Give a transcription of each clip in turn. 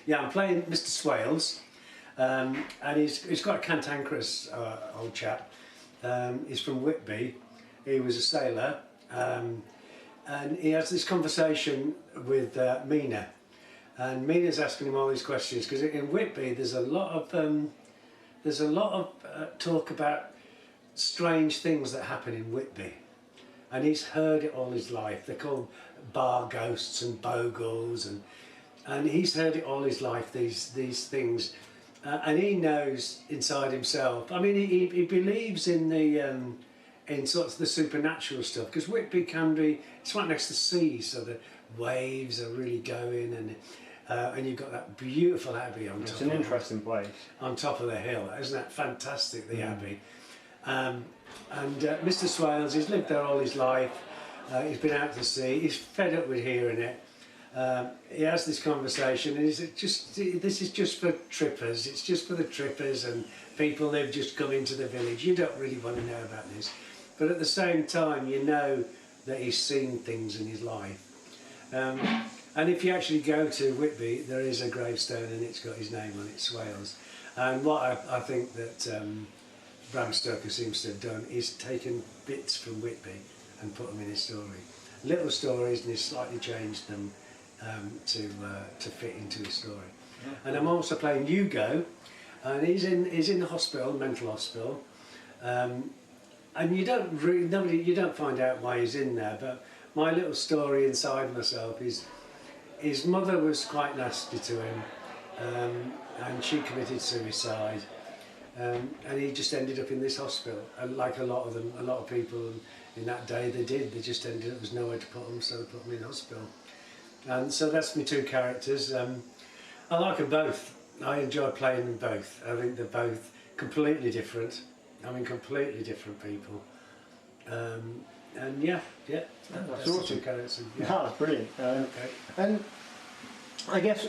Yeah, I'm playing Mr. Swales, and he's quite a cantankerous old chap. He's from Whitby. He was a sailor, and he has this conversation with Mina, and Mina's asking him all these questions because in Whitby there's a lot of talk about strange things that happen in Whitby, and he's heard it all his life. They're called bar ghosts and bogles, and he's heard it all his life, these things, and he knows inside himself. I mean, he believes in in sort of the supernatural stuff, because Whitby can be, it's right next to the sea, so the waves are really going, and you've got that beautiful abbey on top. It's an interesting place. On top of the hill, isn't that fantastic, the abbey? And Mr. Swales, he's lived there all his life. He's been out to sea. He's fed up with hearing it. He has this conversation, and this is just for trippers. It's just for the trippers and people that've just come into the village. You don't really want to know about this, but at the same time, you know that he's seen things in his life. And if you actually go to Whitby, there is a gravestone, and it's got his name on it, Swales. And what I think that Bram Stoker seems to have done is taken bits from Whitby and put them in his story. Little stories, and he's slightly changed them to fit into his story. And I'm also playing Hugo, and he's in the hospital, mental hospital, and you don't find out why he's in there. But my little story inside myself is his mother was quite nasty to him, and she committed suicide. And he just ended up in this hospital, and like a lot of people in that day, they just ended up, there was nowhere to put them, so they put them in hospital. And so that's my two characters. I like them both. I enjoy playing them both. I think they're both completely different. I mean, completely different people. And yeah, that's awesome. the two characters. Yeah. No, that's brilliant. Okay. And I guess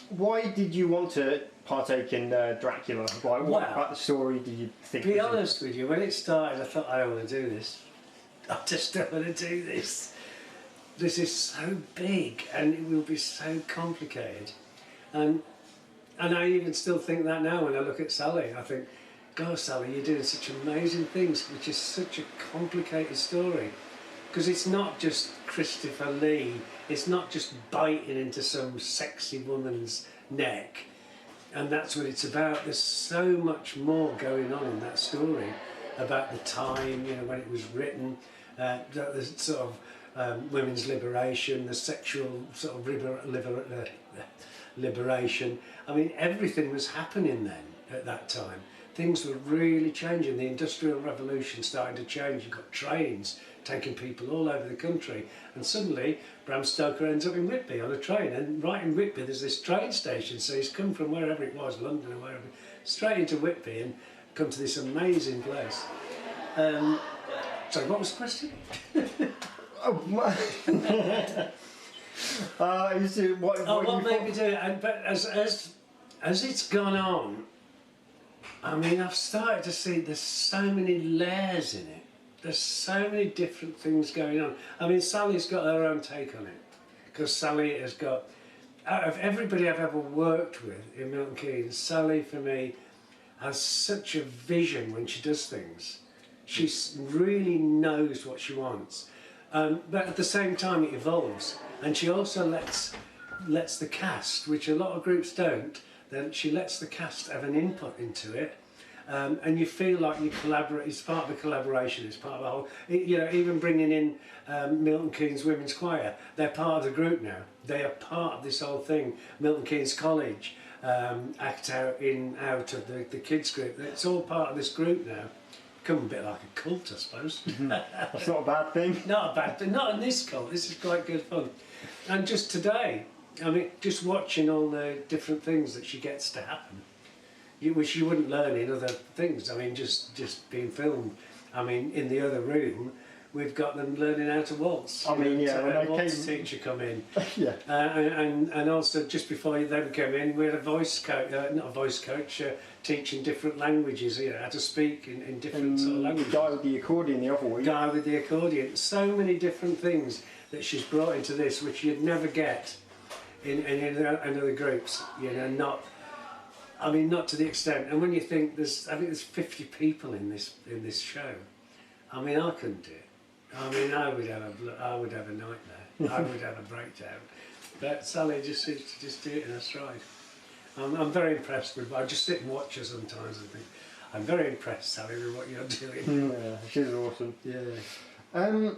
why did you want to partake in Dracula? What about the story did you think? To be honest with you, when it started, I thought, I don't want to do this. I just don't want to do this. This is so big, and it will be so complicated. And I even still think that now when I look at Sally. I think, God, Sally, you're doing such amazing things, which is such a complicated story. Because it's not just Christopher Lee, it's not just biting into some sexy woman's neck. And that's what it's about. There's so much more going on in that story about the time, when it was written, the sort of women's liberation, the sexual sort of liberation. I mean, everything was happening then at that time. Things were really changing. The Industrial Revolution started to change. You've got trains taking people all over the country, and suddenly Bram Stoker ends up in Whitby on a train, and right in Whitby there's this train station, so he's come from wherever it was, London or wherever, straight into Whitby and come to this amazing place. Sorry, what was the question? What made me do it? But as it's gone on, I mean, I've started to see there's so many layers in it. There's so many different things going on. I mean, Sally's got her own take on it, because Sally has got, out of everybody I've ever worked with in Milton Keynes, Sally for me has such a vision when she does things. She really knows what she wants. But at the same time it evolves, and she also lets the cast, which a lot of groups don't, then she lets the cast have an input into it, and you feel like you collaborate. It's part of the collaboration, it's part of the whole, even bringing in Milton Keynes Women's Choir, they're part of the group now, they are part of this whole thing. Milton Keynes College act out of the kids group, it's all part of this group now. Become a bit like a cult, I suppose. That's not a bad thing. Not a bad thing, not in this cult, this is quite good fun. And just today, I mean, just watching all the different things that she gets to happen, which you wouldn't learn in other things. I mean, just being filmed. I mean, in the other room, we've got them learning how to waltz. I mean, yeah, when a waltz teacher come in. Yeah. And also, just before they came in, we had a voice coach, not a voice coach, teaching different languages, how to speak in different sort of languages. The guy with the accordion the other week. Guy with the accordion. So many different things that she's brought into this, which you'd never get in other groups, you know, not to the extent. And when you think I think there's 50 people in this show. I mean, I couldn't do it. I mean, I would have a nightmare. I would have a breakdown. But Sally just seems to just do it in her stride. I'm very impressed with. I just sit and watch her sometimes and think, I'm very impressed, Sally, with what you're doing. Yeah, she's awesome. Yeah.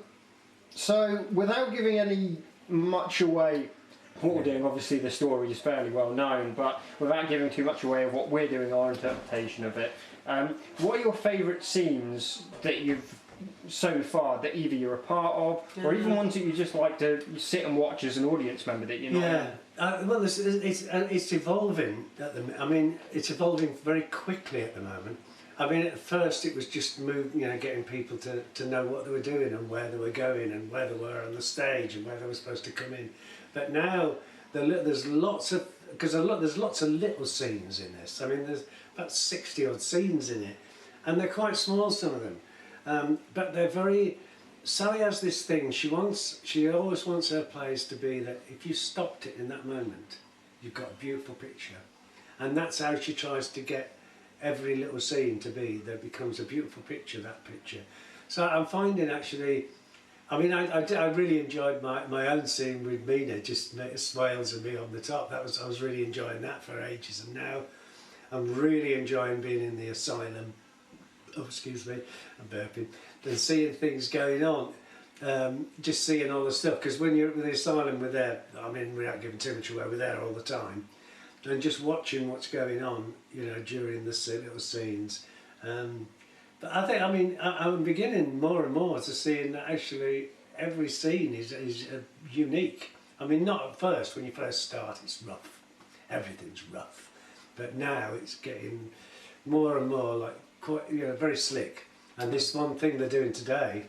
So, without giving any much away, what we're doing, obviously the story is fairly well known, but without giving too much away of what we're doing, our interpretation of it, what are your favourite scenes that you've so far that either you're a part of, or even ones that you just like to sit and watch as an audience member that you're not? Yeah, well, it's evolving I mean, it's evolving very quickly at the moment. I mean, at first it was just getting people to know what they were doing and where they were going and where they were on the stage and where they were supposed to come in. But now there's lots of little scenes in this. I mean, there's about 60 odd scenes in it, and they're quite small, some of them. But they're very. Sally has this thing. She always wants her plays to be that if you stopped it in that moment, you've got a beautiful picture, and that's how she tries to get every little scene to be. There becomes a beautiful picture. That picture. So I'm finding actually. I mean, I really enjoyed my own scene with Mina, just Swales and me on the top. I was really enjoying that for ages, and now I'm really enjoying being in the asylum. Oh, excuse me, I'm burping. And seeing things going on, just seeing all the stuff. Because when you're at the asylum, we're there. I mean, without giving too much away, we're there all the time, and just watching what's going on, you know, during the little scenes. But I think, I mean, I'm beginning more and more to seeing that actually every scene is unique. I mean, not at first. When you first start, it's rough. Everything's rough. But now it's getting more and more like quite, very slick. And this one thing they're doing today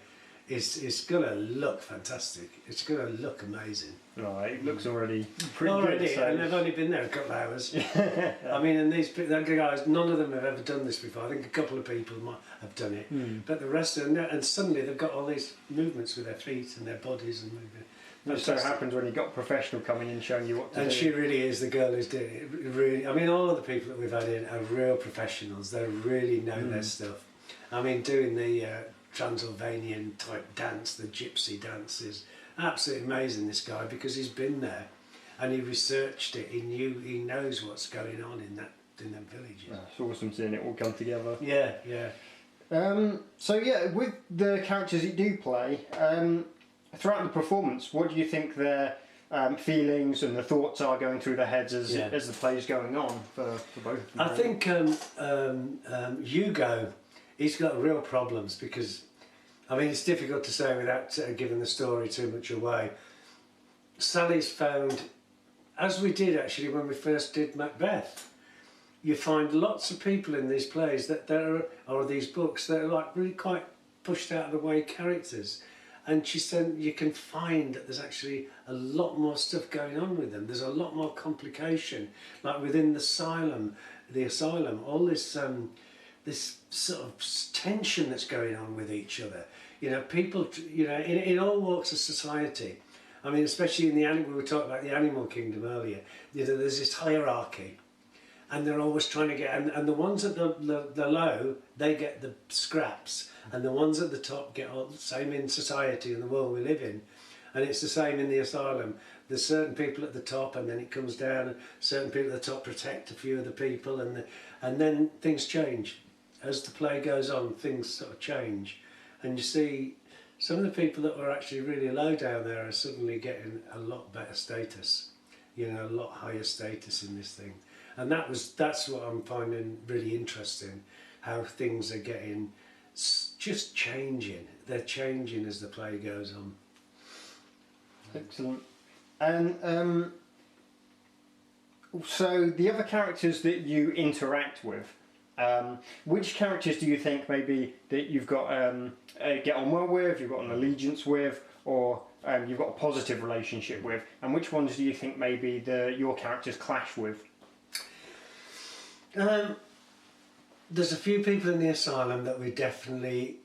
is going to look fantastic. It's going to look amazing. Right, it looks already pretty good. So. And they've only been there a couple of hours. I mean, and these guys, none of them have ever done this before. I think a couple of people might have done it, but the rest of them, and suddenly they've got all these movements with their feet and their bodies and moving. It so happens when you've got a professional coming in showing you what to do. And she really is the girl who's doing it. Really, I mean, all of the people that we've had in are real professionals. They really know their stuff. I mean, doing the Transylvanian type dance, the gypsy dance, is absolutely amazing, this guy, because he's been there and he researched it. He knows what's going on in them villages. It's awesome seeing it all come together. Yeah. So yeah, with the characters you do play, throughout the performance, what do you think their feelings and the thoughts are going through their heads as the play's going on for both of them? I think Hugo, he's got real problems because, I mean, it's difficult to say without giving the story too much away. Sally's found, as we did actually when we first did Macbeth, you find lots of people in these plays or these books that are like really quite pushed out of the way characters. And she said you can find that there's actually a lot more stuff going on with them. There's a lot more complication, like within the asylum, all this this sort of tension that's going on with each other. You know, people, in all walks of society. I mean, especially in we were talking about the animal kingdom earlier. There's this hierarchy, and they're always trying to get, and the ones at the low, they get the scraps, and the ones at the top get all the same in society and the world we live in. And it's the same in the asylum. There's certain people at the top, and then it comes down, and certain people at the top protect a few of the people, and then things change. As the play goes on, things sort of change, and you see some of the people that were actually really low down there are suddenly getting a lot better status, a lot higher status in this thing. And that's what I'm finding really interesting, how things are getting just changing. They're changing as the play goes on. Excellent. And so the other characters that you interact with, which characters do you think maybe that you've got get on well with, you've got an allegiance with, or you've got a positive relationship with, and which ones do you think maybe your characters clash with? There's a few people in the asylum that we definitely,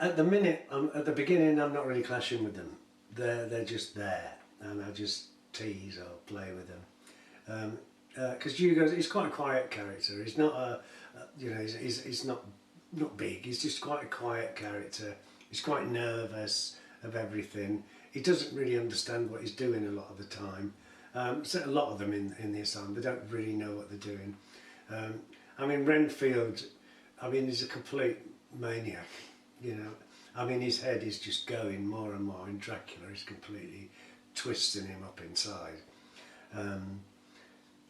at the beginning, I'm not really clashing with them. They're just there, and tease or play with them. Because Hugo, he's quite a quiet character. He's not he's not big. He's just quite a quiet character. He's quite nervous of everything. He doesn't really understand what he's doing a lot of the time. So a lot of them in the asylum, they don't really know what they're doing. I mean, Renfield, I mean, he's a complete maniac, you know. I mean, his head is just going more and more, and Dracula is completely twisting him up inside.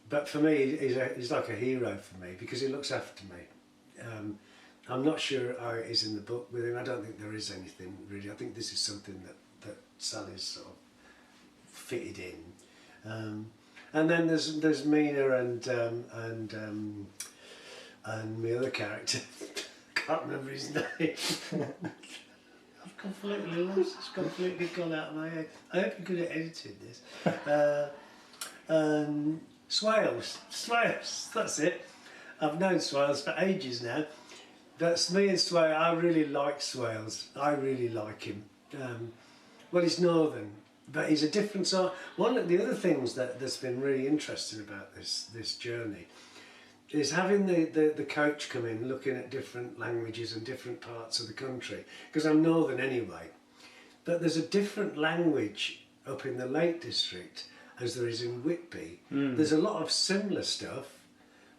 But for me, he's like a hero for me, because he looks after me. I'm not sure how it is in the book with him. I don't think there is anything really. I think this is something that Sally's sort of fitted in. And then there's Mina and the other character. Can't remember his name. I've completely lost. It's completely gone out of my head. I hope you could have edited this. Swales. That's it. I've known Swales for ages now. That's me and Swales. I really like Swales. I really like him. Well, he's northern, but he's a different sort. One of the other things that's been really interesting about this journey is having the coach come in, looking at different languages and different parts of the country. Because I'm northern anyway, but there's a different language up in the Lake District as there is in Whitby. There's a lot of similar stuff,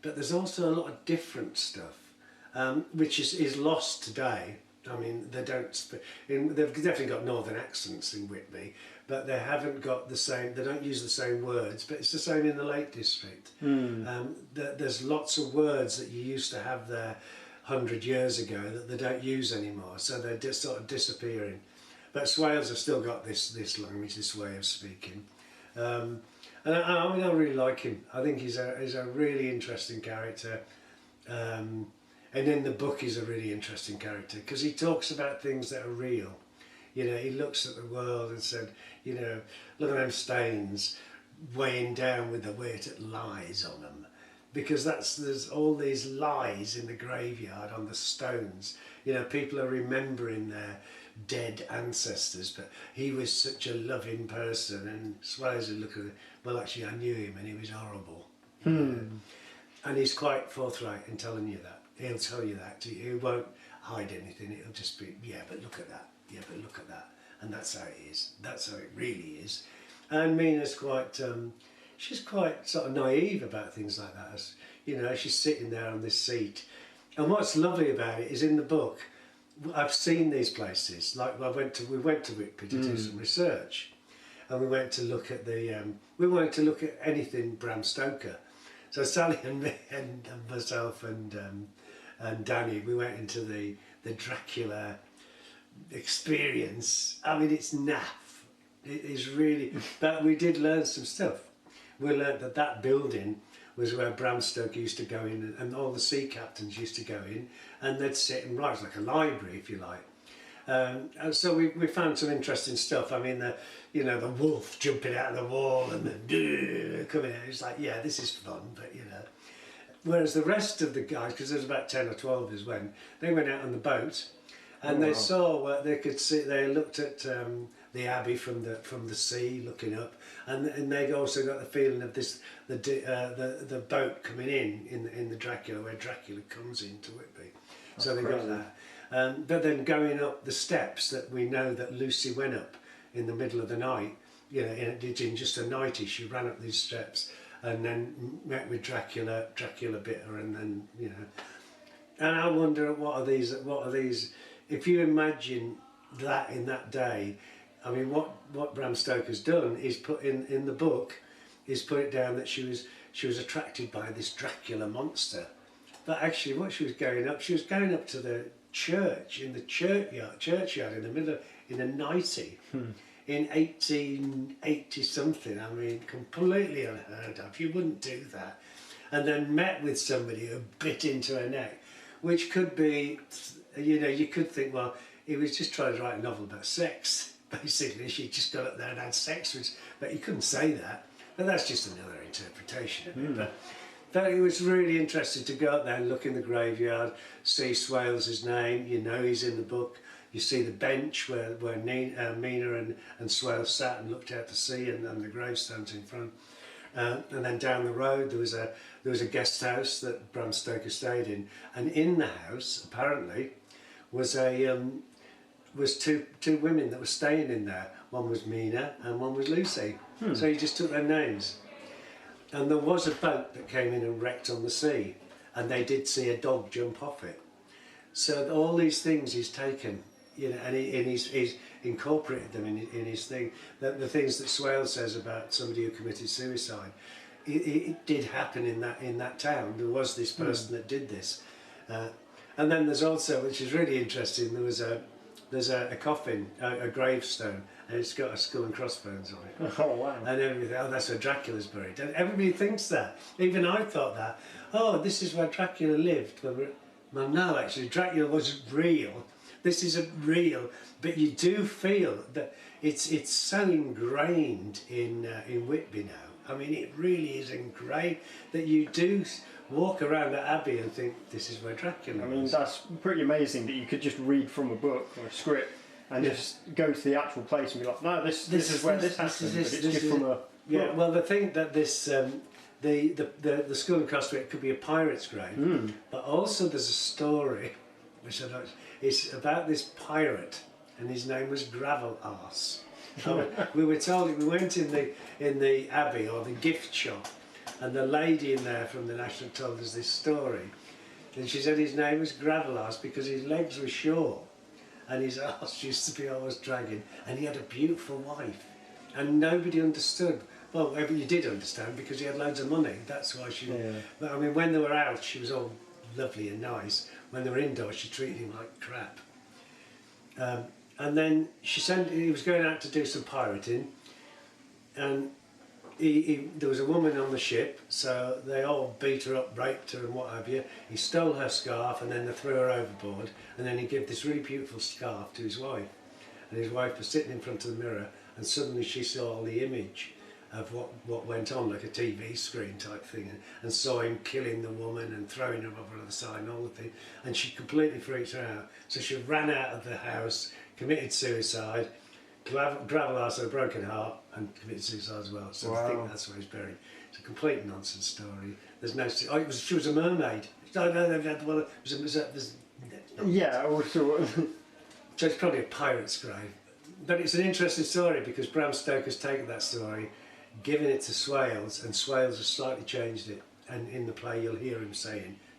but there's also a lot of different stuff. Which is lost today. I mean, they don't. They've definitely got northern accents in Whitby, but they haven't got the same. They don't use the same words, but it's the same in the Lake District. There's lots of words that you used to have there 100 years ago that they don't use anymore, so they're just sort of disappearing. But Swales have still got this language, this way of speaking. And I mean, I really like him. I think he's a really interesting character. And in the book he's a really interesting character because he talks about things that are real. You know, he looks at the world and said, you know, look at them stains weighing down with the weight that lies on them. Because there's all these lies in the graveyard on the stones. You know, people are remembering their dead ancestors, but he was such a loving person, and Swayze would look at it, well actually I knew him and he was horrible. And he's quite forthright in telling you that. He'll tell you that. He won't hide anything. It'll just be, yeah, but look at that. Yeah, but look at that. And that's how it is. That's how it really is. And Mina's quite, she's quite sort of naive about things like that. As, you know, she's sitting there on this seat. And what's lovely about it is in the book, I've seen these places. Like we went to Whitby to do some research, and we went to look at we wanted to look at anything Bram Stoker. So Sally and me and myself and Danny, we went into the Dracula experience. I mean, it's naff. It is really, but we did learn some stuff. We learned that building was where Bram Stoker used to go in, and all the sea captains used to go in, and they'd sit and write. It's like a library, if you like. And so we found some interesting stuff. I mean, the wolf jumping out of the wall and the coming out. It's like, yeah, this is fun, but you know. Whereas the rest of the guys, because there's about 10 or 12 as when they went out on the boat, and they saw what they could see. They looked at the abbey from the sea, looking up, and they also got the feeling of the boat coming in the Dracula, where Dracula comes into Whitby. So they got that. But then going up the steps that we know that Lucy went up in the middle of the night, you know, in just a nightie, she ran up these steps and then met with Dracula bit her, and then, you know. And I wonder what are these, if you imagine that in that day, I mean, what Bram Stoker's done is put in the book, is put it down that she was attracted by this Dracula monster. But actually what she was going up to the church, in the churchyard in the middle, in a nightie, in 1880 something. I mean, completely unheard of. You wouldn't do that. And then met with somebody who bit into her neck, which could be, you know, you could think, well, he was just trying to write a novel about sex. Basically, she just got up there and had sex, but you couldn't say that. But that's just another interpretation of it. But it was really interesting to go up there and look in the graveyard, see Swales' name, you know he's in the book, You see the bench where Mina and Swale sat and looked out to sea, and the gravestones in front. And then down the road there was a guest house that Bram Stoker stayed in, and in the house apparently was two women that were staying in there. One was Mina and one was Lucy. So he just took their names. And there was a boat that came in and wrecked on the sea, and they did see a dog jump off it. So all these things he's taken, you know, and he's incorporated them in his thing. The things that Swale says about somebody who committed suicide, it did happen in that town. There was this person that did this, and then there's also, which is really interesting, there's a coffin, a gravestone, and it's got a skull and crossbones on it. Oh wow! And everything. Oh, that's where Dracula's buried. And everybody thinks that. Even I thought that. Oh, this is where Dracula lived. Well, no, actually, Dracula wasn't real. This isn't real, but you do feel that it's so ingrained in Whitby now. I mean, it really is ingrained that you do walk around the Abbey and think this is where Dracula was. I mean, that's pretty amazing that you could just read from a book or a script and just go to the actual place and be like, no, this is where this happened, but it's just from a... Yeah, well, the thing that this... the skull and crossbones could be a pirate's grave, but also there's a story which I don't... It's about this pirate, and his name was Gravel Arse. We were told, we went in the Abbey or the gift shop, and the lady in there from the National told us this story, and she said his name was Gravel Arse because his legs were short, and his arse used to be always dragging, and he had a beautiful wife, and nobody understood. Well, you did understand because he had loads of money. That's why she. Yeah. But I mean, when they were out, she was all lovely and nice. When they were indoors, she treated him like crap. And then he was going out to do some pirating, and there was a woman on the ship, so they all beat her up, raped her and what have you. He stole her scarf and then they threw her overboard, and then he gave this really beautiful scarf to his wife. And his wife was sitting in front of the mirror, and suddenly she saw the image of what went on, like a TV screen type thing, and saw him killing the woman and throwing her over the side and all the thing, and she completely freaked her out. So she ran out of the house, committed suicide, Gravel Arse had a broken heart and committed suicide as well. So I think that's where he's buried. It's a complete nonsense story. There's no... she was a mermaid. No, yeah, also... So it's probably a pirate's grave. But it's an interesting story because Bram Stoker's taken that story, given it to Swales, and Swales has slightly changed it. And in the play you'll hear him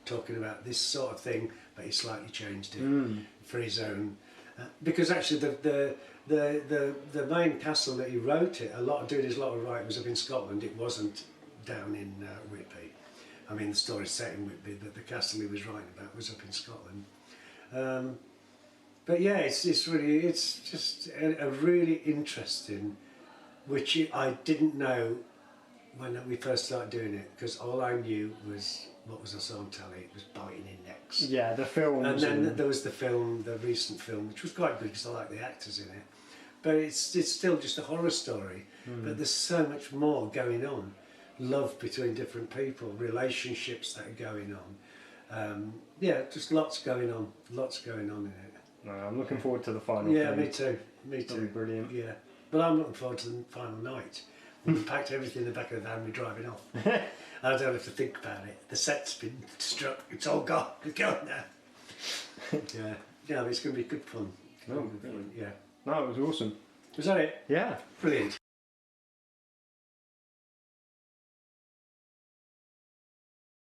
talking about this sort of thing, but he slightly changed it for his own. Because actually the main castle that he wrote it, doing his lot of writing was up in Scotland. It wasn't down in Whitby. I mean, the story's set in Whitby, but the castle he was writing about was up in Scotland. But yeah, it's just a really interesting, which I didn't know when we first started doing it, because all I knew was what was I saw on telly. It was biting in necks. Yeah, the film. And then there was the recent film, which was quite good because I like the actors in it. But it's still just a horror story. But there's so much more going on. Love between different people, relationships that are going on. Yeah, just lots going on in it. No, I'm looking forward to the final. Yeah, film. me too. That'll be brilliant. Yeah, but I'm looking forward to the final night. We packed everything in the back of the van, we're driving off. I don't have to think about it. The set's been struck, it's all gone, we're going now. Yeah, it's going to be good fun. No, yeah. No, it was awesome. Was that it? Yeah. Brilliant.